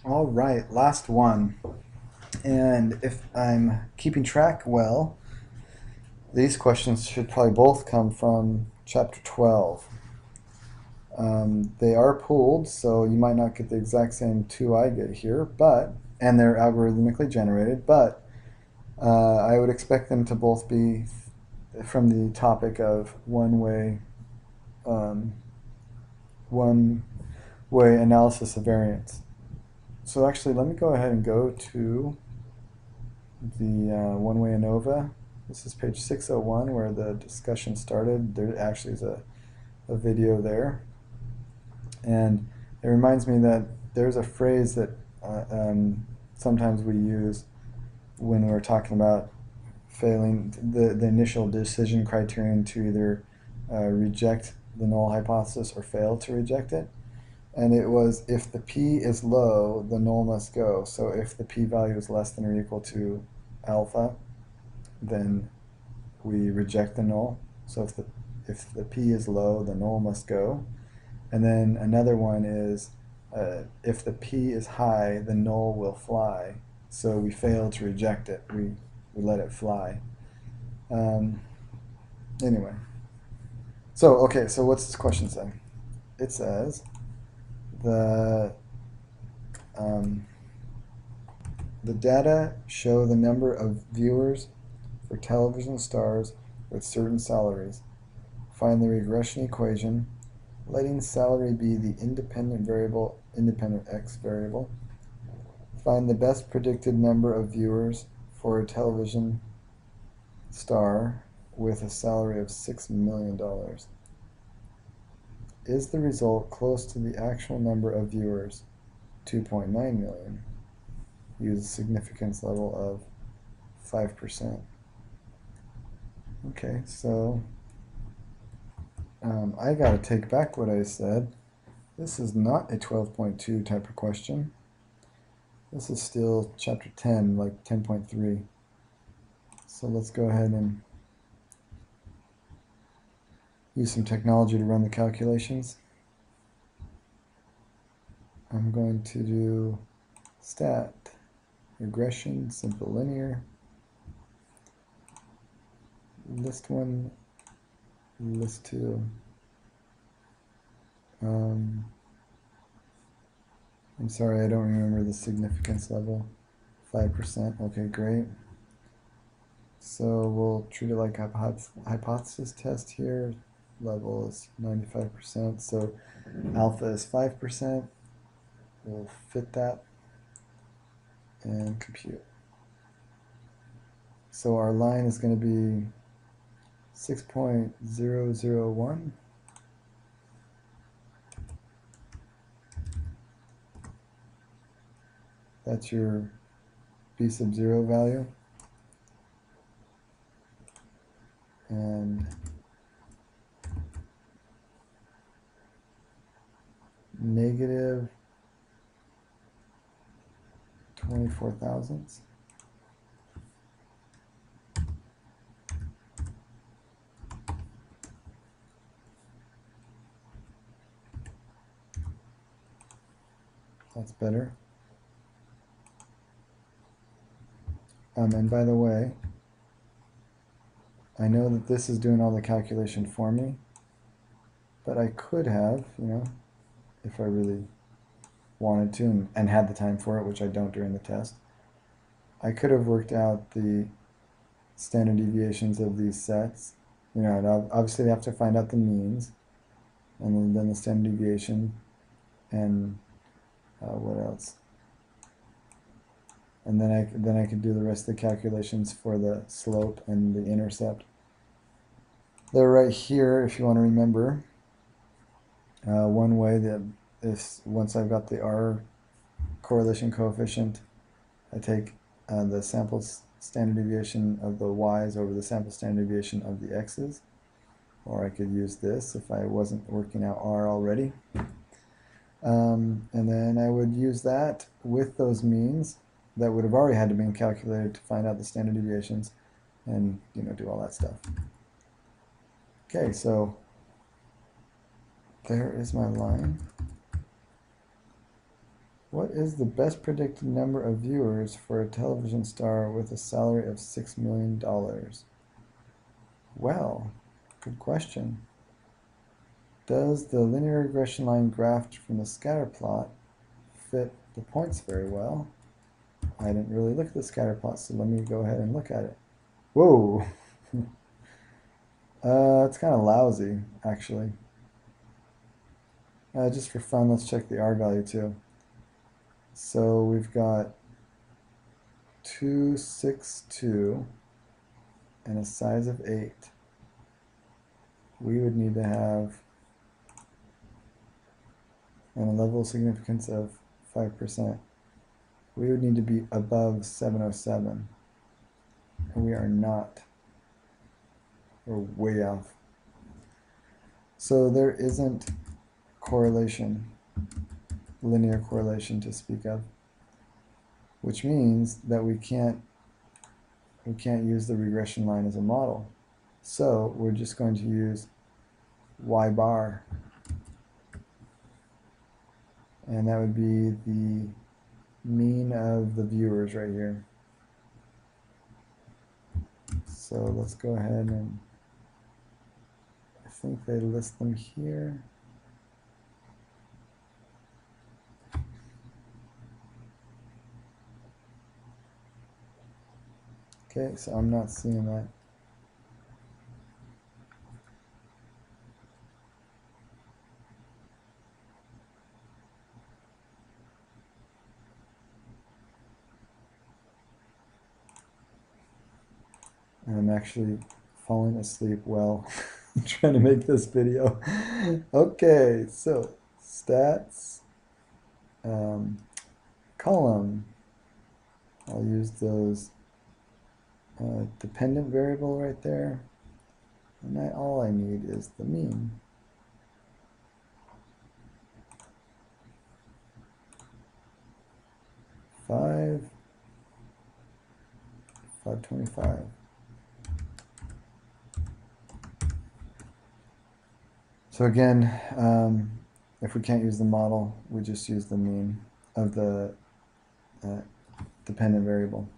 All right, last one. And if I'm keeping track well, these questions should probably both come from chapter 12. They are pooled, so you might not get the exact same two I get here, and they're algorithmically generated, but I would expect them to both be from the topic of um, one way analysis of variance. So actually, let me go ahead and go to the one-way ANOVA. This is page 601 where the discussion started. There actually is a video there. And it reminds me that there's a phrase that sometimes we use when we're talking about failing the initial decision criterion to either reject the null hypothesis or fail to reject it. And it was, if the p is low, the null must go. So if the p-value is less than or equal to alpha, then we reject the null. So if the p is low, the null must go. And then another one is, if the p is high, the null will fly. So we fail to reject it. We let it fly. Anyway, so what's this question say? It says the um, the data show the number of viewers for television stars with certain salaries. Find the regression equation, letting salary be the independent x variable. Find the best predicted number of viewers for a television star with a salary of $6 million. Is the result close to the actual number of viewers, 2.9 million? Use a significance level of 5%. Okay, so I gotta take back what I said. This is not a 12.2 type of question. This is still chapter 10, like 10.3. So let's go ahead and use some technology to run the calculations. I'm going to do stat, regression, simple linear, list 1, list 2. I'm sorry, I don't remember the significance level. 5%, okay, great. So we'll treat it like a hypothesis test here. Level is 95%, so alpha is 5%. We'll fit that and compute. So our line is going to be 6.001. That's your b sub 0 value. And negative 24 thousandths. That's better. And by the way, I know that this is doing all the calculation for me, but I could have, if I really wanted to and had the time for it, which I don't during the test, I could have worked out the standard deviations of these sets. And obviously they have to find out the means, and then the standard deviation, and what else? And then I could do the rest of the calculations for the slope and the intercept. They're right here if you want to remember. One way that is, once I've got the R correlation coefficient, I take the sample standard deviation of the y's over the sample standard deviation of the x's. Or I could use this if I wasn't working out R already. And then I would use that with those means that would have already had to be calculated to find out the standard deviations and do all that stuff. Okay, so there is my line. What is the best predicted number of viewers for a television star with a salary of $6 million? Well, good question. Does the linear regression line graphed from the scatter plot fit the points very well? I didn't really look at the scatter plot, so let me go ahead and look at it. Whoa! It's kind of lousy, actually. Just for fun, let's check the R value too. So we've got 262 and a size of 8. We would need to have and a level of significance of 5%. We would need to be above 707. And we are not. We're way off. So there isn't correlation, linear correlation to speak of, which means that we can't use the regression line as a model. So we're just going to use y bar, and that would be the mean of the viewers right here. So let's go ahead and I think they list them here. Okay, so I'm not seeing that. And I'm actually falling asleep while trying to make this video. Okay, so stats, column. I'll use those dependent variable right there. And all I need is the mean. $5.25. So again, if we can't use the model, we just use the mean of the dependent variable.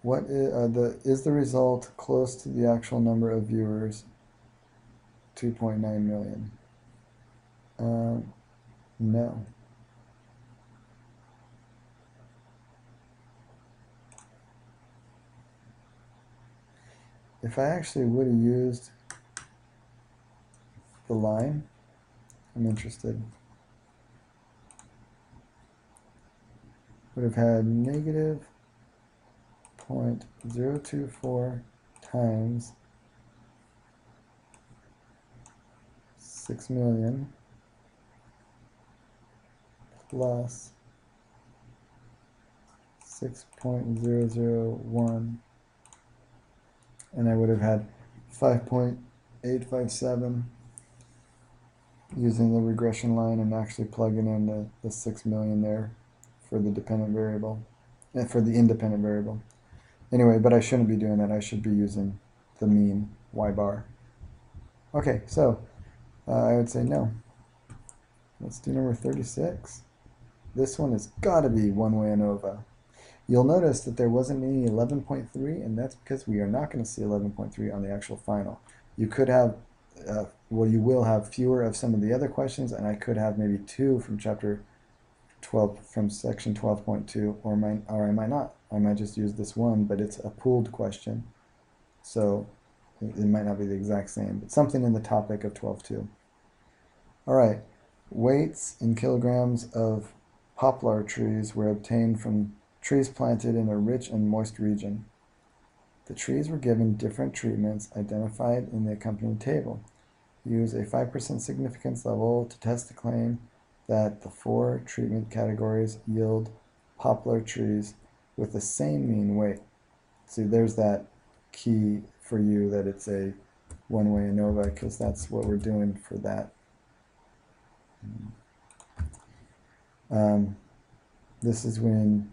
What is the result close to the actual number of viewers? 2.9 million. No. If I actually would have used the line, I'm interested. Would have had negative 0.024 times 6 million plus 6.001, and I would have had 5.857 using the regression line and actually plugging in the 6 million there for the dependent variable, and for the independent variable. Anyway, but I shouldn't be doing that. I should be using the mean y bar. Okay, so I would say no. Let's do number 36. This one has got to be one-way ANOVA. You'll notice that there wasn't any 11.3, and that's because we are not going to see 11.3 on the actual final. You could have, well, you will have fewer of some of the other questions, and I could have maybe 2 from chapter 12, from section 12.2, or I might not. I might just use this one, but it's a pooled question, so it might not be the exact same, but something in the topic of 12.2. All right, weights in kilograms of poplar trees were obtained from trees planted in a rich and moist region. The trees were given different treatments identified in the accompanying table. Use a 5% significance level to test the claim that the 4 treatment categories yield poplar trees with the same mean weight. See, there's that key for you that it's a one-way ANOVA, because that's what we're doing for that. This is when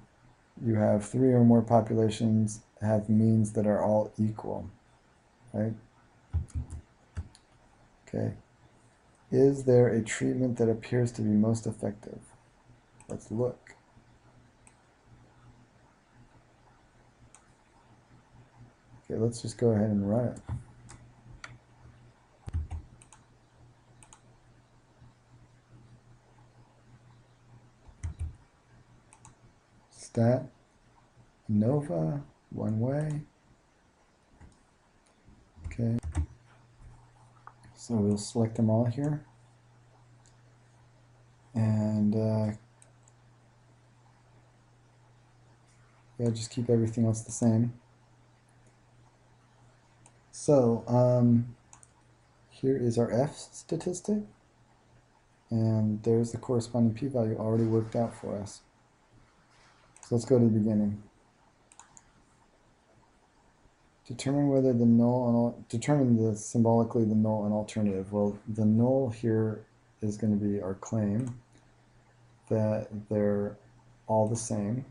you have 3 or more populations have means that are all equal, right? Okay. Is there a treatment that appears to be most effective? Let's look. Okay, let's just go ahead and run it. Stat ANOVA, one way. Okay. So we'll select them all here. And yeah, just keep everything else the same. So here is our F statistic. And there's the corresponding p-value already worked out for us. So let's go to the beginning. Determine whether the null and determine symbolically the null and alternative. Well, the null here is going to be our claim that they're all the same.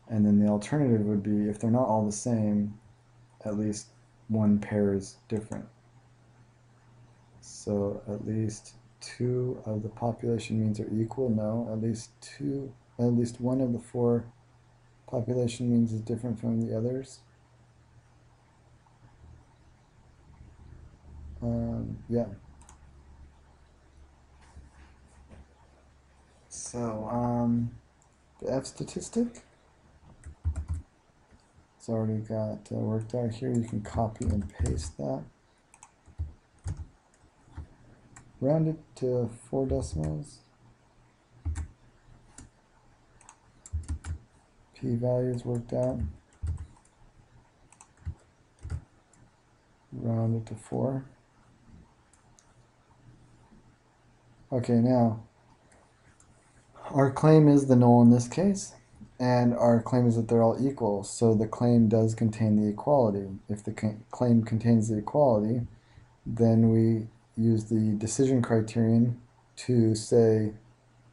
And then the alternative would be if they're not all the same, at least one pair is different. So at least 2 of the population means are equal. No, at least one of the 4 population means is different from the others. Yeah. So the F statistic, it's already got worked out here. You can copy and paste that. Round it to 4 decimals. P-values worked out. Round it to 4. Okay, now our claim is the null in this case, and our claim is that they're all equal, so the claim does contain the equality. If the claim contains the equality, then we use the decision criterion to say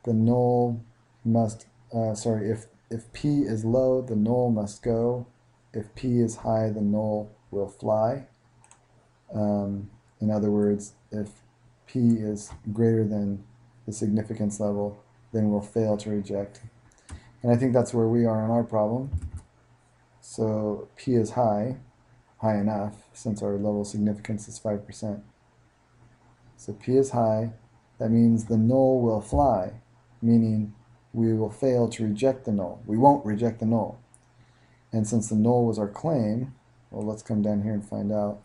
the null must, if P is low, the null must go. If P is high, the null will fly. In other words, if P is greater than the significance level, then we'll fail to reject. And I think that's where we are in our problem. So P is high enough, since our level of significance is 5%. So P is high, that means the null will fly, meaning we will fail to reject the null. We won't reject the null. And since the null was our claim, well, let's come down here and find out.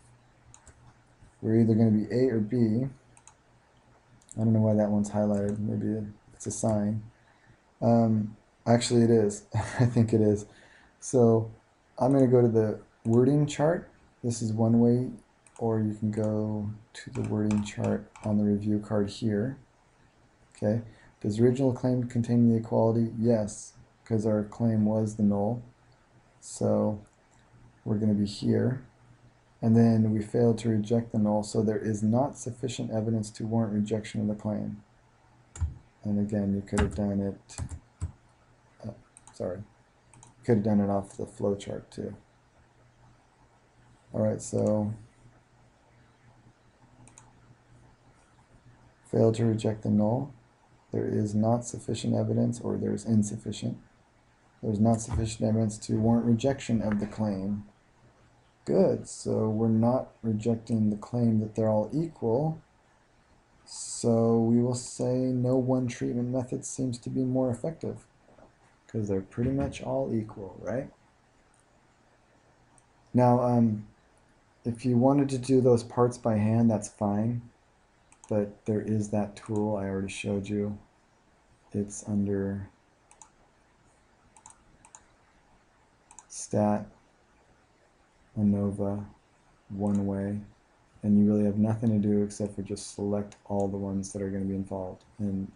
We're either going to be A or B. I don't know why that one's highlighted. Maybe it's a sign. Actually, it is. I think it is. So I'm going to go to the wording chart. This is one way, or you can go to the wording chart on the review card here. Okay. Does the original claim contain the equality? Yes, because our claim was the null. So we're going to be here. And then we failed to reject the null, so there is not sufficient evidence to warrant rejection of the claim. And again, you could have done it, could have done it off the flow chart too. All right, so failed to reject the null. There is not sufficient evidence, or there's insufficient. There's not sufficient evidence to warrant rejection of the claim. Good, so we're not rejecting the claim that they're all equal. So we will say no one treatment method seems to be more effective, because they're pretty much all equal, right? Now, if you wanted to do those parts by hand, that's fine. But there is that tool I already showed you. It's under Stat ANOVA, one way. And you really have nothing to do except for just select all the ones that are going to be involved. And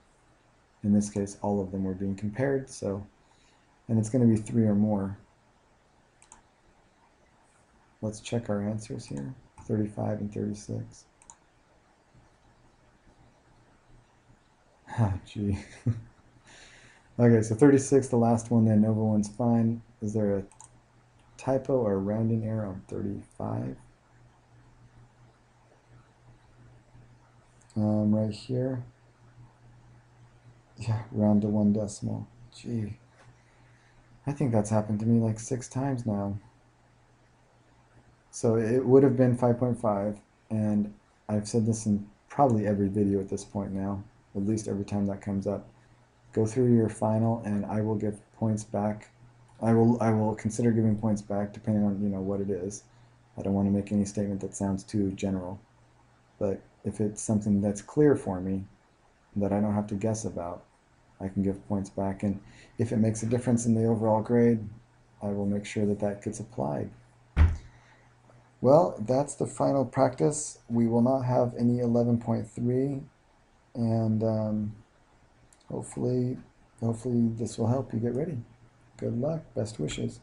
in this case, all of them were being compared, and it's going to be 3 or more. Let's check our answers here, 35 and 36. Ah, gee. Okay, so 36, the last one, the ANOVA one's fine. Is there a typo or a rounding error on 35? Right here. Yeah, round to 1 decimal. Gee, I think that's happened to me like 6 times now. So it would have been 5.5, and I've said this in probably every video at this point now, at least every time that comes up. Go through your final, and I will give points back. I will consider giving points back depending on what it is. I don't want to make any statement that sounds too general, but if it's something that's clear for me that I don't have to guess about, I can give points back, and if it makes a difference in the overall grade, I will make sure that that gets applied. Well, that's the final practice. We will not have any 11.3, and hopefully this will help you get ready. Good luck. Best wishes.